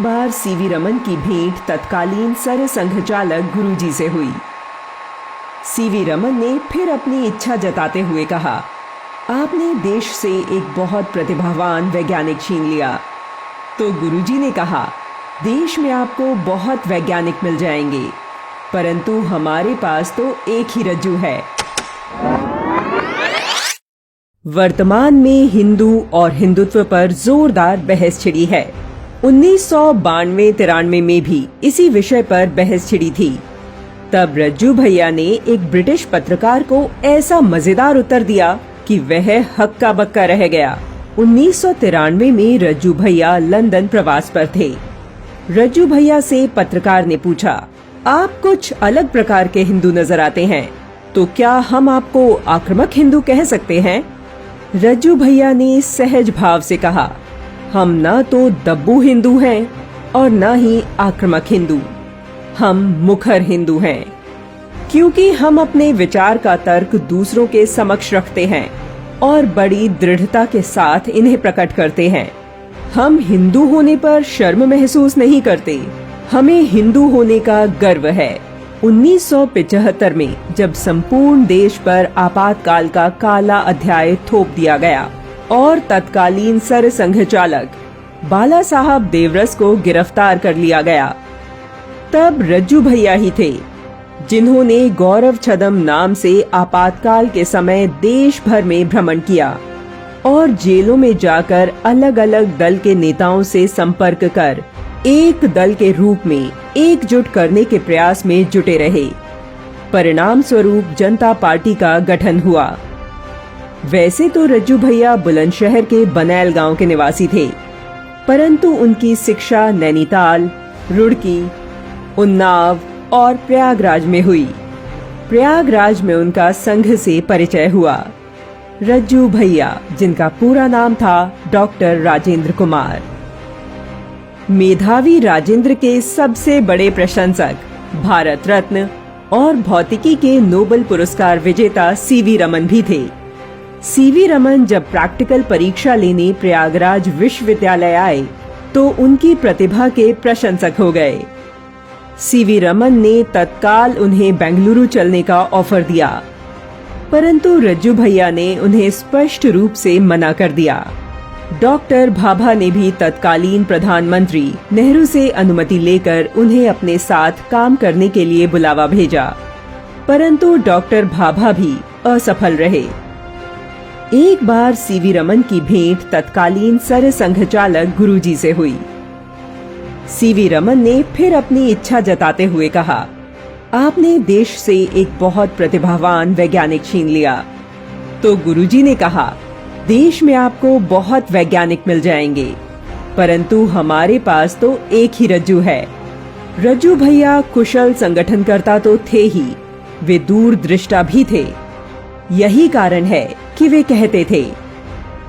बार CV Raman की भेंट तत्कालीन सरसंघ संघचालक गुरुजी से हुई। सीवी रमन ने फिर अपनी इच्छा जताते हुए कहा, आपने देश से एक बहुत प्रतिभावान वैज्ञानिक छीन लिया। तो गुरुजी ने कहा, देश में आपको बहुत वैज्ञानिक मिल जाएंगे, परंतु हमारे पास तो एक ही रज्जू है। वर्तमान में हिंदू और हिंदुत्व पर जोरदार बहस छिड़ी है। 1992-93 में भी इसी विषय पर बहस छिड़ी थी। तब रज्जू भैया ने एक ब्रिटिश पत्रकार को ऐसा मजेदार उत्तर दिया कि वह हक्का बक्का रह गया। 1993 में रज्जू भैया लंदन प्रवास पर थे। रज्जू भैया से पत्रकार ने पूछा, आप कुछ अलग प्रकार के हिंदू नजर आते हैं, तो क्या हम आपको आक्रामक हिंदू कह सकते हैं? रज्जू भैया ने सहज भाव से कहा, हम न तो दब्बू हिंदू हैं और न ही आक्रामक हिंदू, हम मुखर हिंदू हैं, क्योंकि हम अपने विचार का तर्क दूसरों के समक्ष रखते हैं और बड़ी दृढ़ता के साथ इन्हें प्रकट करते हैं। हम हिंदू होने पर शर्म महसूस नहीं करते, हमें हिंदू होने का गर्व है। 1975 में जब संपूर्ण देश पर आपातकाल का काला अध्याय थोप दिया गया और तत्कालीन सरसंघ चालक बाला साहब देवरस को गिरफ्तार कर लिया गया, तब रज्जू भैया ही थे जिन्होंने गौरव छदम नाम से आपातकाल के समय देश भर में भ्रमण किया और जेलों में जाकर अलग अलग दल के नेताओं से संपर्क कर एक दल के रूप में एकजुट करने के प्रयास में जुटे रहे। परिणाम स्वरूप जनता पार्टी का गठन हुआ। वैसे तो रज्जू भैया बुलंदशहर के बनैल गांव के निवासी थे, परंतु उनकी शिक्षा नैनीताल, रुड़की, उन्नाव और प्रयागराज में हुई। प्रयागराज में उनका संघ से परिचय हुआ। रज्जू भैया, जिनका पूरा नाम था डॉक्टर राजेंद्र कुमार, मेधावी राजेंद्र के सबसे बड़े प्रशंसक, भारत रत्न और भौतिकी के नोबेल पुरस्कार विजेता सीवी रमन भी थे। सीवी रमन जब प्रैक्टिकल परीक्षा लेने प्रयागराज विश्वविद्यालय आए तो उनकी प्रतिभा के प्रशंसक हो गए। सीवी रमन ने तत्काल उन्हें बेंगलुरु चलने का ऑफर दिया, परंतु रज्जू भैया ने उन्हें स्पष्ट रूप से मना कर दिया। डॉक्टर भाभा ने भी तत्कालीन प्रधानमंत्री नेहरू से अनुमति लेकर उन्हें अपने साथ काम करने के लिए बुलावा भेजा, परंतु डॉक्टर भाभा भी असफल रहे। एक बार सीवी रमन की भेंट तत्कालीन सरसंघ चालक गुरुजी से हुई। सीवी रमन ने फिर अपनी इच्छा जताते हुए कहा, आपने देश से एक बहुत प्रतिभावान वैज्ञानिक छीन लिया। तो गुरुजी ने कहा, देश में आपको बहुत वैज्ञानिक मिल जाएंगे, परंतु हमारे पास तो एक ही रज्जू है। रज्जू भैया कुशल संगठनकर्ता तो थे ही, वे दूरदृष्टा भी थे। यही कारण है कि वे कहते थे,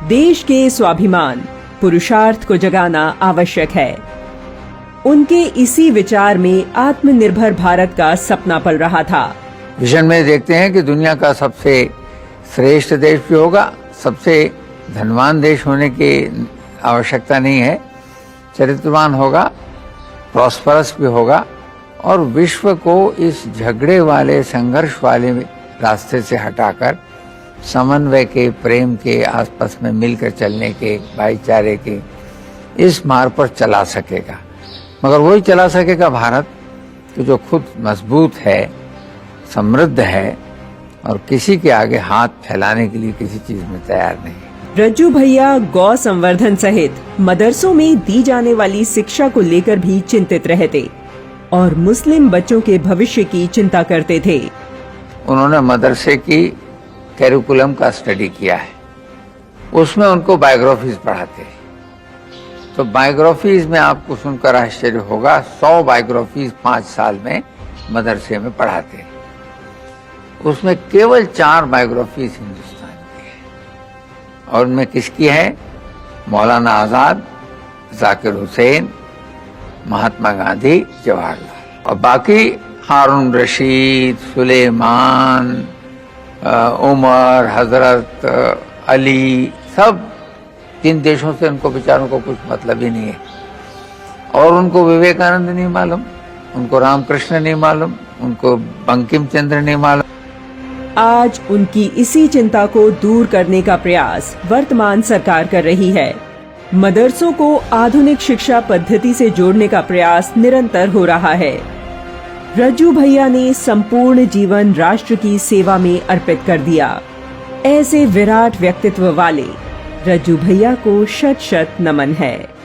देश के स्वाभिमान, पुरुषार्थ को जगाना आवश्यक है। उनके इसी विचार में आत्मनिर्भर भारत का सपना पल रहा था। विजन में देखते हैं कि दुनिया का सबसे श्रेष्ठ देश भी होगा, सबसे धनवान देश होने की आवश्यकता नहीं है, चरित्रवान होगा, प्रॉस्परस भी होगा और विश्व को इस झगड़े वाले, संघर्ष वाले रास्ते से हटाकर समन्वय के, प्रेम के, आपस में मिलकर चलने के, भाईचारे के इस मार्ग पर चला सकेगा। मगर वही चला सकेगा भारत कि जो खुद मजबूत है, समृद्ध है और किसी के आगे हाथ फैलाने के लिए किसी चीज में तैयार नहीं। रज्जू भैया गौ संवर्धन सहित मदरसों में दी जाने वाली शिक्षा को लेकर भी चिंतित रहते और मुस्लिम बच्चों के भविष्य की चिंता करते थे। उन्होंने मदरसे की कैरिकुलम का स्टडी किया है, उसमें उनको बायोग्राफीज पढ़ाते हैं। तो बायोग्राफीज में आपको सुनकर आश्चर्य होगा, 100 बायोग्राफीज 5 साल में मदरसे में पढ़ाते हैं। उसमें केवल 4 बायोग्राफीज हिंदुस्तान की है और उनमें किसकी है? मौलाना आजाद, जाकिर हुसैन, महात्मा गांधी, जवाहरलाल, और बाकी हारून रशीद, सुलेमान, उमर, हजरत अली, सब जिन देशों से उनको बेचारों को कुछ मतलब ही नहीं है। और उनको विवेकानंद नहीं मालूम, उनको रामकृष्ण नहीं मालूम, उनको बंकिम चंद्र नहीं मालूम। आज उनकी इसी चिंता को दूर करने का प्रयास वर्तमान सरकार कर रही है। मदरसों को आधुनिक शिक्षा पद्धति से जोड़ने का प्रयास निरंतर हो रहा है। रज्जू भैया ने संपूर्ण जीवन राष्ट्र की सेवा में अर्पित कर दिया। ऐसे विराट व्यक्तित्व वाले रज्जू भैया को शत शत नमन है।